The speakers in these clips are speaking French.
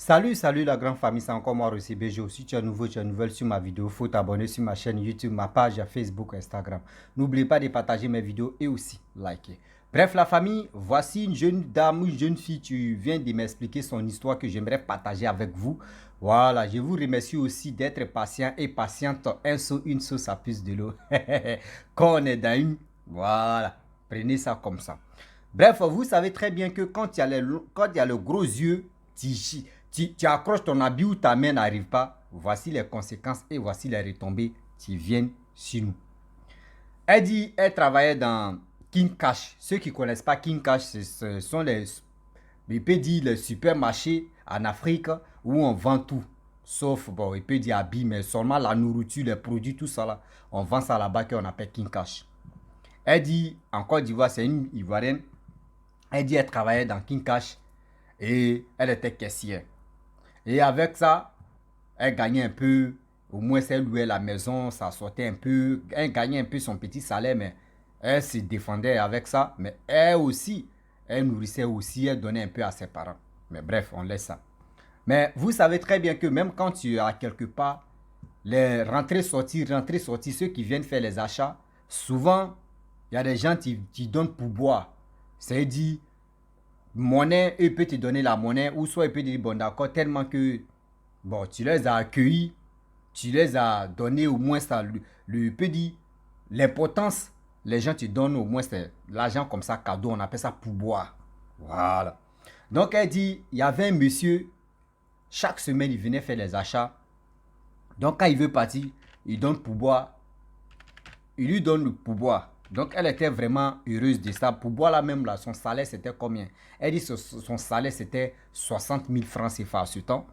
Salut la grande famille, c'est encore moi Rossi BG. Si tu es nouveau, tu es nouvelle sur ma vidéo, faut t'abonner sur ma chaîne YouTube, ma page Facebook, Instagram. N'oublie pas de partager mes vidéos et aussi liker. Bref la famille, voici une jeune dame, une jeune fille, tu viens de m'expliquer son histoire que j'aimerais partager avec vous. Voilà, je vous remercie aussi d'être patient et patiente. Un saut, une sauce à plus de l'eau. Quand on est dans une... Voilà, prenez ça comme ça. Bref, vous savez très bien que quand il y a le gros yeux, tu accroches ton habit où ta main n'arrive pas. Voici les conséquences et voici les retombées qui viennent sur nous. Elle dit, elle travaillait dans King Cash. Ceux qui ne connaissent pas King Cash, ce sont il peut dire les supermarchés en Afrique où on vend tout. Sauf, bon, il peut dire habits, mais seulement la nourriture, les produits, tout ça là. On vend ça là-bas qu'on appelle King Cash. Elle dit, en Côte d'Ivoire, c'est une Ivoirienne. Elle dit, elle travaillait dans King Cash et elle était caissière. Et avec ça, elle gagnait un peu, au moins elle louait la maison, ça sortait un peu, elle gagnait un peu son petit salaire, mais elle se défendait avec ça. Mais elle aussi, elle nourrissait aussi, elle donnait un peu à ses parents. Mais bref, on laisse ça. Mais vous savez très bien que même quand tu as quelque part, les rentrées, sorties, ceux qui viennent faire les achats, souvent, il y a des gens qui donnent pour boire. C'est-à-dire, monnaie, eux peuvent te donner la monnaie, ou soit ils peuvent te dire, bon d'accord, tellement que bon, tu les as accueillis, tu les as donné au moins ça, le peut dire, l'importance, les gens te donnent au moins l'argent comme ça, cadeau, on appelle ça pourboire. Voilà. Donc elle dit, il y avait un monsieur, chaque semaine, il venait faire les achats. Donc quand il veut partir, il donne pourboire, il lui donne le pourboire. Donc elle était vraiment heureuse de ça. Pourboire là même, là, son salaire c'était combien? Elle dit son salaire c'était 60 000 francs CFA à ce temps.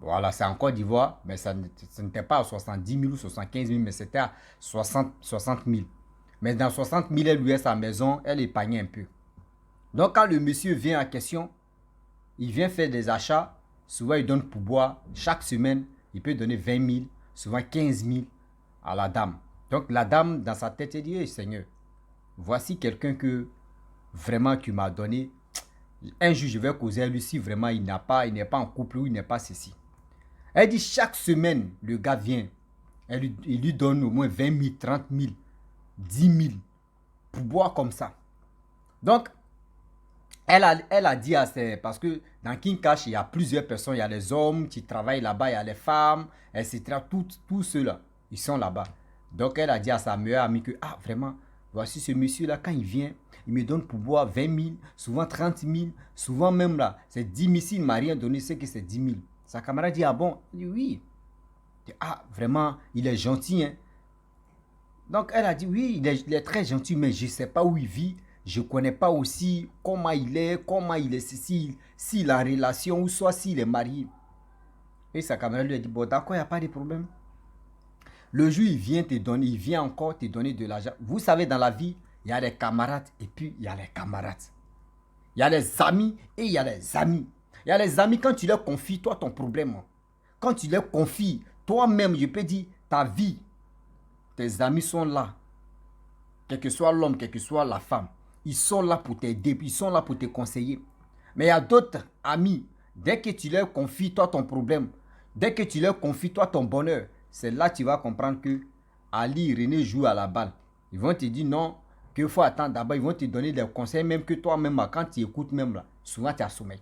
Voilà, c'est en Côte d'Ivoire, mais ça n'était pas à 70 000 ou 75 000, mais c'était à 60 000. Mais dans 60 000, elle louait sa maison, elle épargnait un peu. Donc, quand le monsieur vient en question, il vient faire des achats, souvent il donne pour boire. Chaque semaine, il peut donner 20 000, souvent 15 000 à la dame. Donc, la dame, dans sa tête, elle dit, hey, Seigneur, voici quelqu'un que vraiment tu m'as donné. Un jour, je vais causer à lui si vraiment il n'est pas en couple ou il n'est pas ceci. Elle dit chaque semaine, le gars vient. Il lui donne au moins 20 000, 30 000, 10 000 pour boire comme ça. Donc, elle a dit à ses... Parce que dans King Cash, il y a plusieurs personnes. Il y a les hommes qui travaillent là-bas, il y a les femmes, etc. Tous ceux-là, ils sont là-bas. Donc, elle a dit à sa meilleure amie que, ah, vraiment, voici ce monsieur-là, quand il vient, il me donne pour boire 20 000, souvent 30 000, souvent même là, c'est 10 000. S'il ne m'a rien donné, c'est que c'est 10 000. Sa camarade dit, ah bon? Il dit, oui. Ah, vraiment, il est gentil, hein. Donc, elle a dit, oui, il est très gentil, mais je ne sais pas où il vit. Je ne connais pas aussi comment il est, s'il est en relation ou soit s'il est marié. Et sa camarade lui a dit, bon, d'accord, il n'y a pas de problème. Le jour, il vient te donner, il vient encore te donner de l'argent. Vous savez, dans la vie, il y a les camarades et puis il y a les camarades. Il y a les amis et il y a les amis. Il y a les amis, quand tu leur confies, toi, ton problème. Quand tu leur confies, toi-même, je peux dire, ta vie, tes amis sont là. Quel que soit l'homme, quelle que soit la femme. Ils sont là pour t'aider, ils sont là pour te conseiller. Mais il y a d'autres amis, dès que tu leur confies, toi, ton problème, dès que tu leur confies, toi, ton bonheur, c'est là que tu vas comprendre que Ali, René joue à la balle. Ils vont te dire non, qu'il faut attendre d'abord. Ils vont te donner des conseils, même que toi-même, quand tu écoutes même là, souvent tu as sommeil.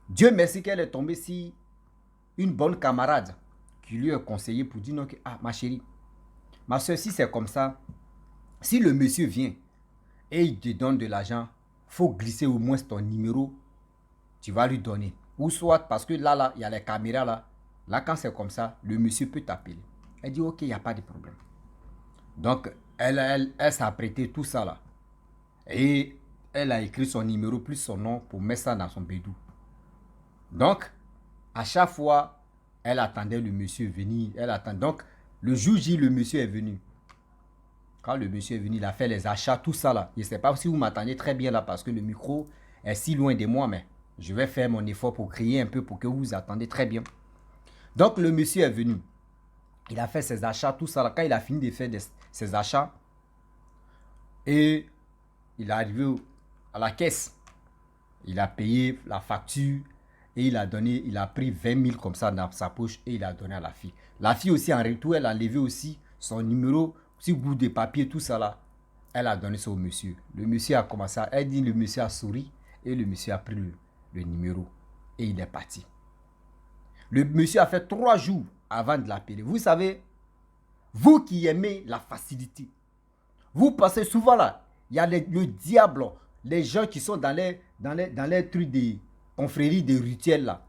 Dieu merci qu'elle est tombée si une bonne camarade qui lui a conseillé pour dire non, que, ah, ma chérie, ma soeur, si c'est comme ça, si le monsieur vient et il te donne de l'argent, faut glisser au moins ton numéro, tu vas lui donner. Ou soit, parce que là, il y a les caméras là. Là, quand c'est comme ça, le monsieur peut t'appeler. Elle dit, ok, il n'y a pas de problème. Donc, elle s'est apprêtée tout ça là. Et elle a écrit son numéro plus son nom pour mettre ça dans son bédou. Donc, à chaque fois, elle attendait le monsieur venir. Elle attend. Donc, le jour J, le monsieur est venu. Quand le monsieur est venu, il a fait les achats, tout ça là. Je ne sais pas si vous m'attendez très bien là parce que le micro est si loin de moi, mais je vais faire mon effort pour crier un peu pour que vous attendez très bien. Donc, le monsieur est venu. Il a fait ses achats, tout ça là. Quand il a fini de faire ses achats, et il est arrivé à la caisse. Il a payé la facture. Et il a pris 20 000 comme ça dans sa poche et il a donné à la fille. La fille aussi, en retour, elle a enlevé aussi son numéro, petit bout de papier, tout ça là. Elle a donné ça au monsieur. Le monsieur a commencé à... Elle dit, le monsieur a souri et le monsieur a pris le numéro et il est parti. Le monsieur a fait 3 jours avant de l'appeler. Vous savez, vous qui aimez la facilité, vous passez souvent là, il y a le diable, les gens qui sont dans les trucs des confréries, des rituels là.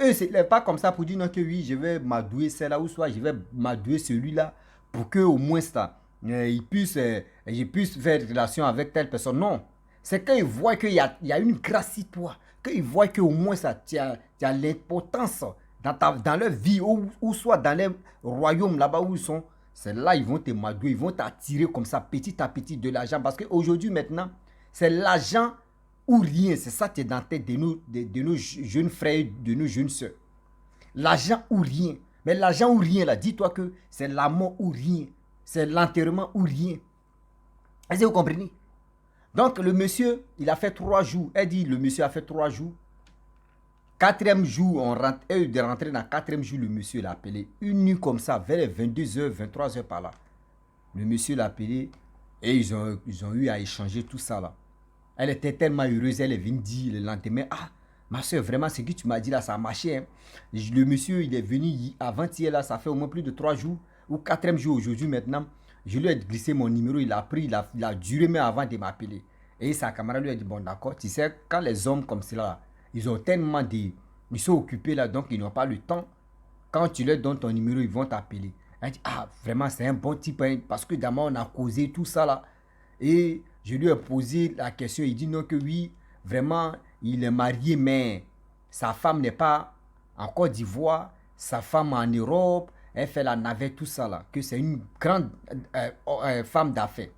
Eux, ce n'est pas comme ça pour dire non que oui, je vais m'adouer celle-là ou soit je vais m'adouer celui-là pour que au moins ça, je puisse faire relation avec telle personne. Non, c'est quand ils voient qu'il y a une grâce sur toi, qu'ils voient qu'au moins ça, tu as l'importance dans leur vie ou soit dans les royaumes là-bas où ils sont. C'est là ils vont te madouer, ils vont t'attirer comme ça petit à petit de l'argent. Parce qu'aujourd'hui maintenant, c'est l'argent ou rien. C'est ça qui est dans la tête de nos jeunes frères, de nos jeunes soeurs. L'argent ou rien. Mais l'argent ou rien là, dis-toi que c'est la mort ou rien. C'est l'enterrement ou rien. Est-ce que vous comprenez? Donc le monsieur, il a fait 3 jours. Elle dit, le monsieur a fait 3 jours. 4e jour, de rentrer dans 4e jour, le monsieur l'a appelé. Une nuit comme ça, vers les 22h, 23h par là. Le monsieur l'a appelé et ils ont eu à échanger tout ça là. Elle était tellement heureuse, elle est venue dire le lendemain, ah, ma soeur, vraiment, ce que tu m'as dit là, ça a marché. Hein. Le monsieur, il est venu avant-hier là, ça fait au moins plus de 3 jours, ou 4e jour aujourd'hui maintenant. Je lui ai glissé mon numéro, il a pris, il a duré même avant de m'appeler. Et sa camarade lui a dit, bon d'accord, tu sais, quand les hommes comme cela, ils ont tellement ils sont occupés là, donc ils n'ont pas le temps. Quand tu leur donnes ton numéro, ils vont t'appeler. Elle dit, ah, vraiment, c'est un bon type, hein, parce que d'abord, on a causé tout ça là. Et je lui ai posé la question, il dit non que oui, vraiment, il est marié, mais sa femme n'est pas en Côte d'Ivoire, sa femme en Europe, elle fait la navette, tout ça là, que c'est une grande femme d'affaires.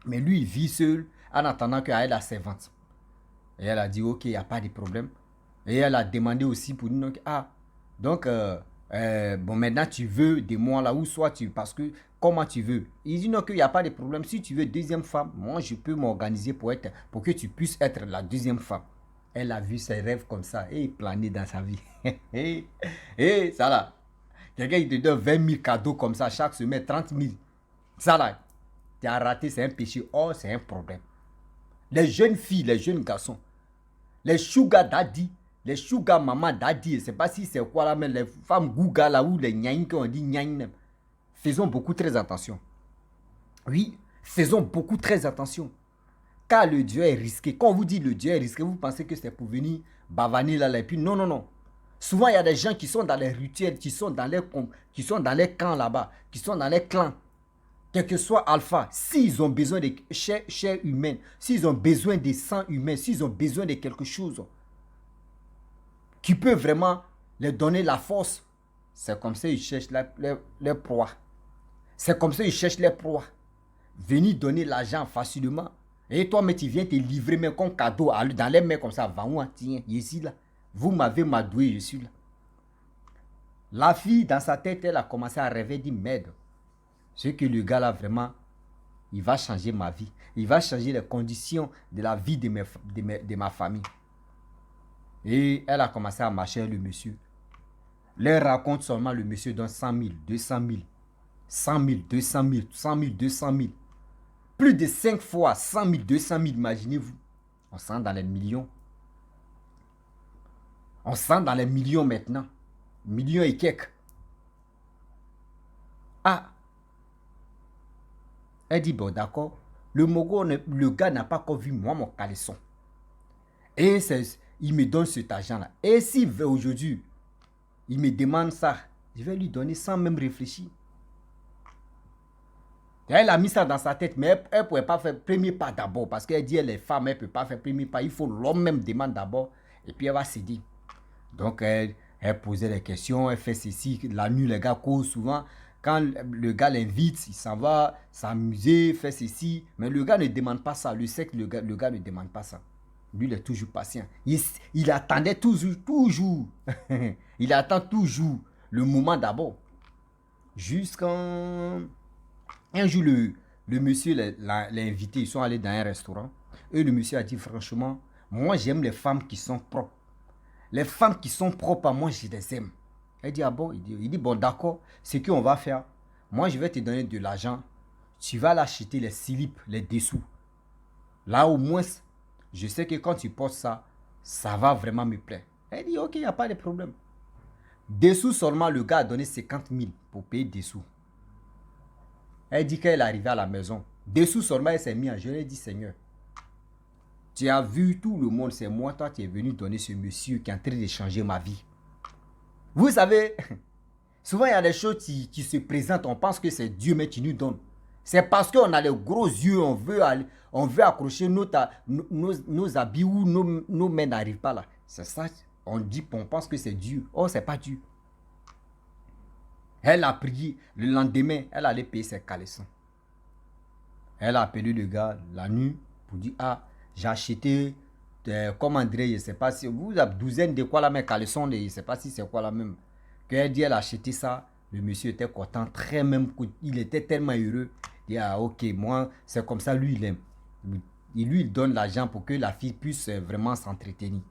Mais lui, il vit seul en attendant qu'elle a ses ventes. Et elle a dit, ok, il n'y a pas de problème. Et elle a demandé aussi pour nous, ah, donc, bon, maintenant tu veux de moi là, ou soit tu, parce que, comment tu veux? Il dit non, qu'il n'y a pas de problème. Si tu veux deuxième femme, moi je peux m'organiser pour que tu puisses être la deuxième femme. Elle a vu ses rêves comme ça et planer dans sa vie. Et ça là, quelqu'un il te donne 20 000 cadeaux comme ça chaque semaine, 30 000. Ça là, tu as raté, c'est un péché. Oh, c'est un problème. Les jeunes filles, les jeunes garçons, les sugar daddy, les sugar maman daddy, je ne sais pas si c'est quoi là, mais les femmes gouga là ou les nyaïn qu'on dit nyaïn, faisons beaucoup très attention. Oui, faisons beaucoup très attention. Car le Dieu est risqué. Quand on vous dit le Dieu est risqué, vous pensez que c'est pour venir bavaner là, et puis non, non, non. Souvent, il y a des gens qui sont dans les rituels, qui sont dans les camps là-bas, qui sont dans les clans. Quel que soit alpha, s'ils ont besoin de chair humaine, s'ils ont besoin de sang humain, s'ils ont besoin de quelque chose qui peut vraiment leur donner la force, c'est comme ça qu'ils cherchent les proies. C'est comme ça qu'ils cherchent les proies. Venir donner l'argent facilement. Et toi, mais tu viens te livrer même comme cadeau dans les mains comme ça. Va où, tiens, je suis là. Vous m'avez madoué, je suis là. La fille, dans sa tête, elle a commencé à rêver, dit merde. Ce que le gars là, vraiment, il va changer ma vie. Il va changer les conditions de la vie de ma famille. Et elle a commencé à marcher avec le monsieur. Elle raconte seulement le monsieur donne 100 000, 200 000, 100 000, 200 000, 100 000, 200 000. Plus de 5 fois 100 000, 200 000, imaginez-vous. On sent dans les millions. On sent dans les millions maintenant. Millions et quelques. Ah. Elle dit, bon d'accord. Le gars n'a pas encore vu moi mon caleçon. Et il me donne cet argent-là. Et s'il veut aujourd'hui, il me demande ça, je vais lui donner sans même réfléchir. Elle a mis ça dans sa tête, mais elle ne pouvait pas faire premier pas d'abord. Parce qu'elle dit, les femmes, elle ne peut pas faire premier pas. Il faut l'homme même demande d'abord. Et puis elle va céder. Donc elle posait des questions, elle fait ceci. La nuit, les gars causent souvent. Quand le gars l'invite, il s'en va s'amuser, fait ceci. Mais le gars ne demande pas ça. Le sait que le gars ne demande pas ça. Lui, il est toujours patient. Il attendait toujours. Il attend toujours le moment d'abord. Jusqu'en... Un jour, le monsieur l'a invité. Ils sont allés dans un restaurant. Et le monsieur a dit, franchement, moi, j'aime les femmes qui sont propres. Les femmes qui sont propres à moi, je les aime. Elle dit, ah bon? Il dit bon, d'accord, ce qu'on va faire, moi, je vais te donner de l'argent. Tu vas l'acheter les slips, les dessous. Là, au moins, je sais que quand tu portes ça, ça va vraiment me plaire. Elle dit, ok, il n'y a pas de problème. Dessous seulement, le gars a donné 50 000 pour payer dessous. Elle dit qu'elle est arrivée à la maison. Dessous seulement, elle s'est mise à jeûner. Elle dit, Seigneur, tu as vu tout le monde, c'est moi, toi, tu es venu donner ce monsieur qui est en train de changer ma vie. Vous savez, souvent il y a des choses qui se présentent, on pense que c'est Dieu, mais qui nous donne. C'est parce qu'on a les gros yeux, on veut accrocher nos habits où nos mains n'arrivent pas là. C'est ça, on pense que c'est Dieu. Oh, c'est pas Dieu. Elle a prié, le lendemain, elle allait payer ses caleçons. Elle a appelé le gars la nuit pour dire, ah, j'ai acheté, comment dire, je ne sais pas si, vous avez douzaine de quoi là, mes caleçons, je ne sais pas si c'est quoi la même. Qu'elle dit, elle a acheté ça, le monsieur était content, très même, il était tellement heureux. Il dit, ah, ok, moi, c'est comme ça, lui, il aime. Il donne l'argent pour que la fille puisse vraiment s'entretenir.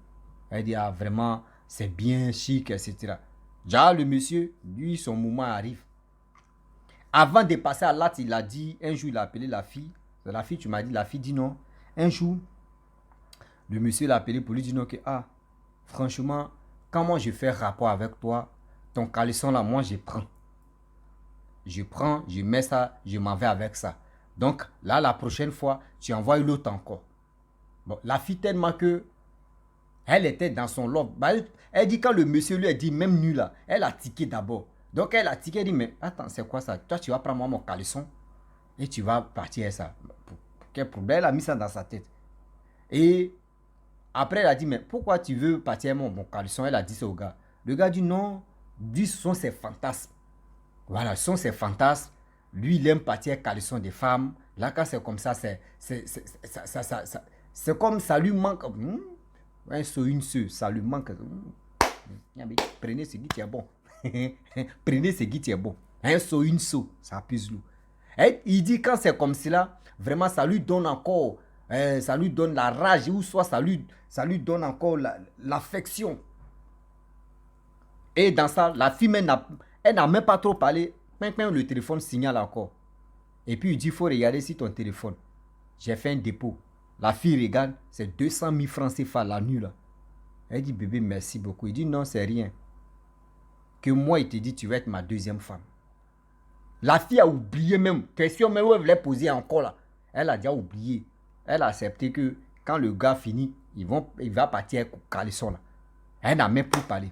Elle dit, ah, vraiment, c'est bien chic, etc. Déjà, le monsieur, lui, son moment arrive. Avant de passer à l'acte, il a dit, un jour, il a appelé la fille. La fille, tu m'as dit, la fille dit non. Un jour, le monsieur l'a appelé pour lui dire non, que, ah, franchement, quand moi je fais rapport avec toi, ton caleçon là, moi je prends. Je prends, je mets ça, je m'en vais avec ça. Donc là, la prochaine fois, tu envoies l'autre encore. Bon, la fille tellement que, elle était dans son love. Bah, elle dit quand le monsieur lui a dit, même nu là, elle a tiqué d'abord. Donc elle a tiqué, elle dit, mais attends, c'est quoi ça? Toi, tu vas prendre moi mon caleçon et tu vas partir avec ça. Pour quel problème? Elle a mis ça dans sa tête. Et après, elle a dit, mais pourquoi tu veux partir avec mon caleçon? Elle a dit ça au gars. Le gars dit, non, lui, ce sont ses fantasmes. Voilà, ce sont ses fantasmes. Lui, il aime partir avec caleçon des femmes. Là, quand c'est comme ça, c'est comme ça lui manque. Un seau, une seule, ça lui manque. Prenez ce qui est bon. Prenez ce qui est bon. Un seau, une seau, ça pisse lourd. Et il dit quand c'est comme cela, vraiment ça lui donne encore, ça lui donne la rage ou soit ça lui donne encore l'affection. Et dans ça, la fille, elle n'a même pas trop parlé. Maintenant, le téléphone signale encore. Et puis il dit, il faut regarder si ton téléphone. J'ai fait un dépôt. La fille regarde, c'est 200 000 francs CFA la nuit là. Elle dit, bébé, merci beaucoup. Il dit, non, c'est rien. Que moi, il te dit, tu vas être ma deuxième femme. La fille a oublié même. Question même où elle voulait poser encore là. Elle a déjà oublié. Elle a accepté que quand le gars finit, il va partir avec le caleçon là. Elle n'a même plus parlé.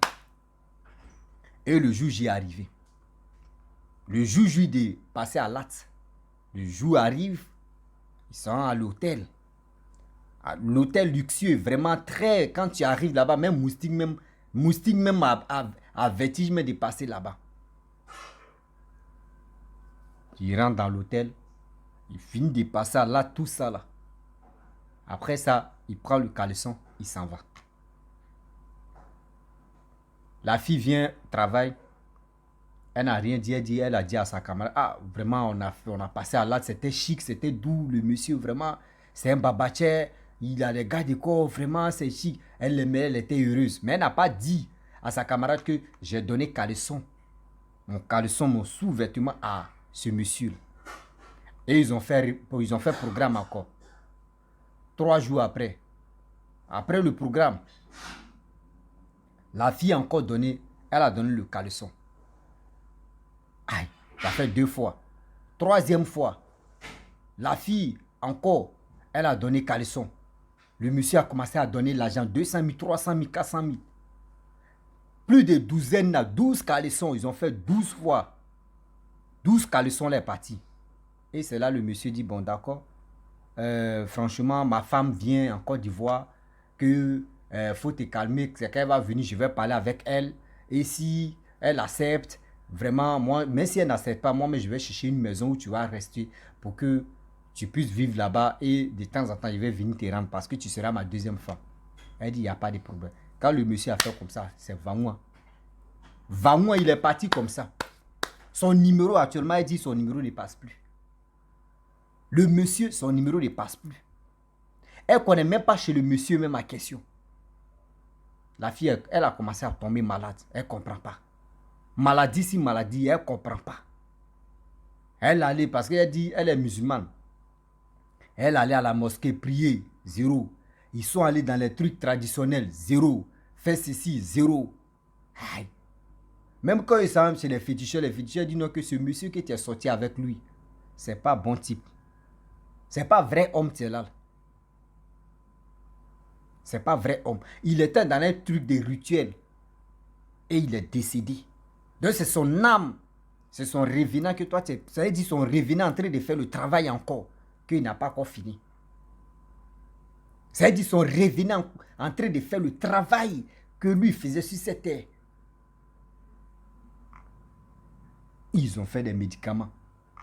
Et le jour J est arrivé. Le jour J de passer à l'acte. Le jour arrive. Ils sont à l'hôtel. L'hôtel luxueux, vraiment très... Quand tu arrives là-bas, même moustique même a vertige même de passer là-bas. Il rentre dans l'hôtel. Il finit de passer là, tout ça là. Après ça, il prend le caleçon, il s'en va. La fille vient, travaille. Elle n'a rien dit, elle a dit à sa camarade, ah, vraiment, on a passé à l'acte, c'était chic, c'était doux, le monsieur, vraiment, c'est un babaché, il a les gars de corps, vraiment, c'est chic. Elle l'aimait, elle était heureuse. Mais elle n'a pas dit à sa camarade que j'ai donné mon caleçon, mon sous-vêtement à ce monsieur. Et ils ont fait programme encore. 3 jours après le programme, la fille a encore donné, elle a donné le caleçon. Aïe, ça fait 2 fois. 3e fois, la fille encore, elle a donné caleçon. Le monsieur a commencé à donner l'argent, 200 000, 300 000, 400 000. Plus de 12 caleçons, ils ont fait 12 fois. 12 caleçons, les partis. Et c'est là le monsieur dit, bon d'accord, franchement, ma femme vient en Côte d'Ivoire, que faut te calmer, c'est qu'elle va venir, je vais parler avec elle. Et si elle accepte, vraiment, moi, même si elle n'accepte pas, moi, mais je vais chercher une maison où tu vas rester pour que tu puisses vivre là-bas et de temps en temps, je vais venir te rendre parce que tu seras ma deuxième femme. Elle dit, il n'y a pas de problème. Quand le monsieur a fait comme ça, c'est Vangoua. Vangoua, il est parti comme ça. Son numéro, actuellement, il dit son numéro ne passe plus. Le monsieur, son numéro ne passe plus. Elle ne connaît même pas chez le monsieur même ma question. La fille, elle a commencé à tomber malade. Elle ne comprend pas. Maladie si maladie, elle ne comprend pas. Elle allait, parce qu'elle dit, elle est musulmane. Elle allait à la mosquée prier, zéro. Ils sont allés dans les trucs traditionnels, zéro. Fais ceci, zéro. Aïe. Même quand ils sont chez les féticheurs disent non que ce monsieur qui était sorti avec lui, c'est pas bon type. C'est pas vrai homme, c'est là. C'est pas vrai homme. Il était dans un truc de rituel. Et il est décédé. Donc c'est son âme. C'est son revenant que toi, ça veut dire son revenant en train de faire le travail encore. Qu'il n'a pas encore fini. Ça veut dire son revenant en train de faire le travail que lui faisait sur cette terre. Ils ont fait des médicaments.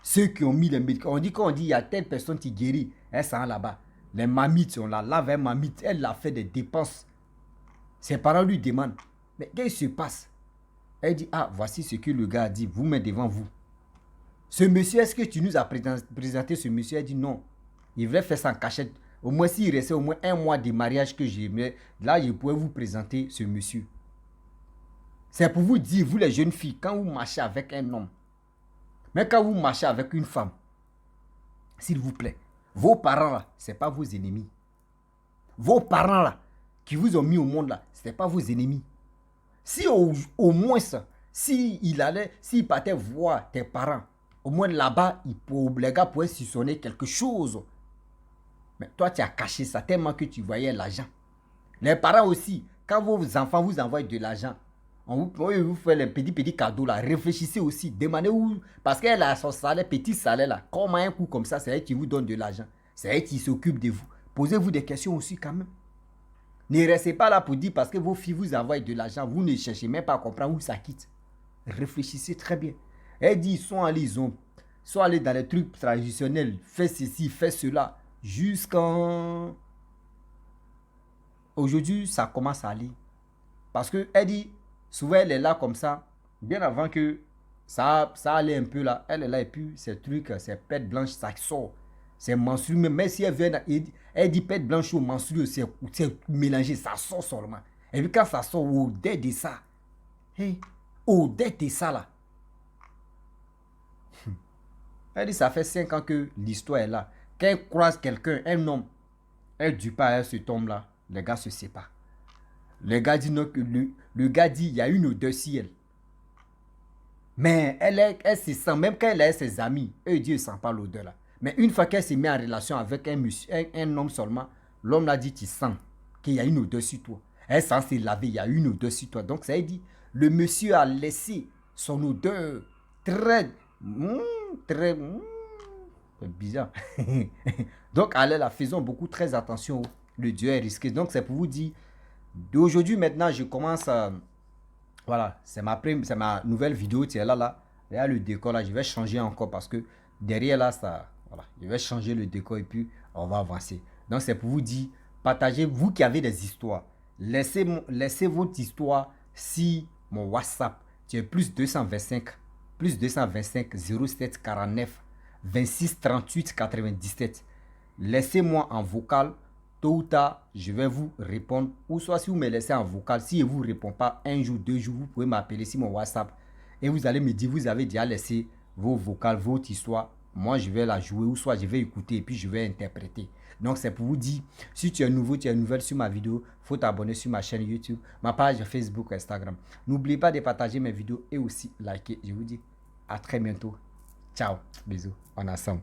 Ceux qui ont mis les médicaments, on dit il y a telle personne qui guérit, elles sont là-bas. Les mamites, on la lave, une mamite, elle a fait des dépenses. Ses parents lui demandent, mais qu'est-ce qui se passe? Elle dit, ah, voici ce que le gars a dit, vous mettez devant vous. Ce monsieur, est-ce que tu nous as présenté ce monsieur? Elle dit non. Il voulait faire ça en cachette. Au moins, s'il restait au moins 1 mois de mariage que j'aimerais, là, je pourrais vous présenter ce monsieur. C'est pour vous dire, vous les jeunes filles, quand vous marchez avec un homme, mais quand vous marchez avec une femme, s'il vous plaît, vos parents là, ce n'est pas vos ennemis. Vos parents là, qui vous ont mis au monde là, ce n'est pas vos ennemis. Si au moins ça, s'il partait voir tes parents, au moins là-bas, les gars pourraient soupçonner quelque chose. Mais toi, tu as caché ça tellement que tu voyais l'argent. Les parents aussi, quand vos enfants vous envoient de l'argent, on vous fait les petits cadeaux là. Réfléchissez aussi. Demandez où. Parce qu'elle a son salaire, petit salaire là. Comment un coup comme ça, c'est elle qui vous donne de l'argent. C'est elle qui s'occupe de vous. Posez-vous des questions aussi quand même. Ne restez pas là pour dire parce que vos filles vous envoient de l'argent. Vous ne cherchez même pas à comprendre où ça quitte. Réfléchissez très bien. Elle dit, ils sont allés dans les trucs traditionnels. Fais ceci, fais cela. Jusqu'en... Aujourd'hui, ça commence à aller. Parce qu'elle dit, souvent elle est là comme ça, bien avant que ça allait un peu là. Elle est là et puis ces trucs, ces pètes blanches, ça sort. C'est menstrué, même si elle vient, elle dit pète blanche ou menstrué, c'est mélangé, ça sort seulement. Et puis quand ça sort, au-delà de ça, au-delà de ça là, elle dit ça fait 5 ans que l'histoire est là. Quand elle croise quelqu'un, un homme, elle ne dit pas à cet homme là, les gars se séparent. Le gars dit non, le gars dit il y a une odeur sur elle. Mais elle se sent, même quand elle a ses amis, eux disent ne sent pas l'odeur là. Mais une fois qu'elle s'est mise en relation avec un homme seulement, l'homme l'a dit tu sens qu'il y a une odeur sur toi. Elle sent se laver, il y a une odeur sur toi. Donc ça veut dire, le monsieur a laissé son odeur très bizarre. Donc allez là, faisons beaucoup très attention. Le Dieu est risqué. Donc c'est pour vous dire, d'aujourd'hui maintenant, je commence à... Voilà, c'est ma nouvelle vidéo. Tiens, là, il y a le décor là. Je vais changer encore parce que derrière là, ça... Voilà, je vais changer le décor et puis on va avancer. Donc c'est pour vous dire, partagez, vous qui avez des histoires. Laissez votre histoire si mon WhatsApp. Tu es plus 225 07 49 26 38 97. Laissez-moi en vocal. Tôt ou tard, je vais vous répondre. Ou soit si vous me laissez en vocal, si je ne vous réponds pas un jour, 2 jours, vous pouvez m'appeler sur mon WhatsApp. Et vous allez me dire, vous avez déjà laissé vos vocales, votre histoire. Moi, je vais la jouer ou soit je vais écouter et puis je vais interpréter. Donc, c'est pour vous dire, si tu es nouveau, tu es nouvelle sur ma vidéo, il faut t'abonner sur ma chaîne YouTube, ma page Facebook, Instagram. N'oubliez pas de partager mes vidéos et aussi liker. Je vous dis à très bientôt. Ciao, bisous, on est ensemble.